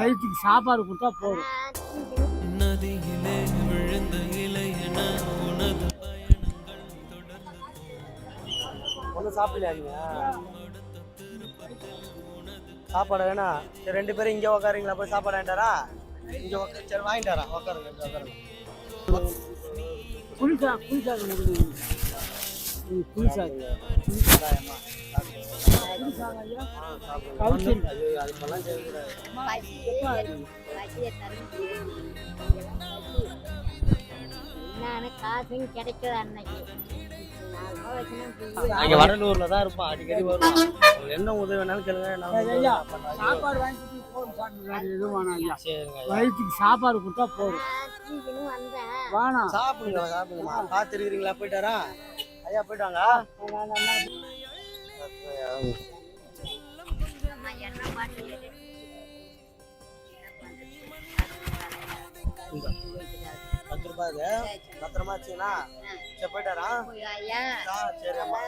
வயிற்றுக்கு சாப்பாடு கொடுத்தா போதும். நதியிலே விழுந்த இலையென உனது ஒன்றும் சாப்பிடலையா நீங்க? சாப்பாடு வேணா? சரி 2 பேரும் இங்கே உக்காருங்களா? போய் சாப்பாடு வாங்கிட்டாரா? இங்கே உட்காரு. சரி வாங்கிட்டாரா? உட்காருங்க உட்காருங்க. புளிசாக முடியும். புளிசாக அதுக்கெல்லாம் செய்யக்கூடாது. காசும் கிடைச்சது அன்னைக்கு அங்கே வடலூர்ல தான் இருப்பான், அடிக்கடி வருவான். என்ன உதவி வேணாலும் கேளுங்க. சாப்பாடு வாங்கிட்டு போதும் சாப்பிட்டு எதுவும் வேணாம் ஐயா. சரிங்க. வயிற்றுக்கு சாப்பாடு கொடுத்தா போதும். வேணாம் சாப்பிடுங்க சாப்பிடுங்கம்மா. பார்த்துருக்கிறீங்களா? போயிட்டாரா ஐயா? போயிட்டாங்க. ₹10 பத்திரமா வச்சுங்களா? சரி போயிட்டாரா? சரி அம்மா.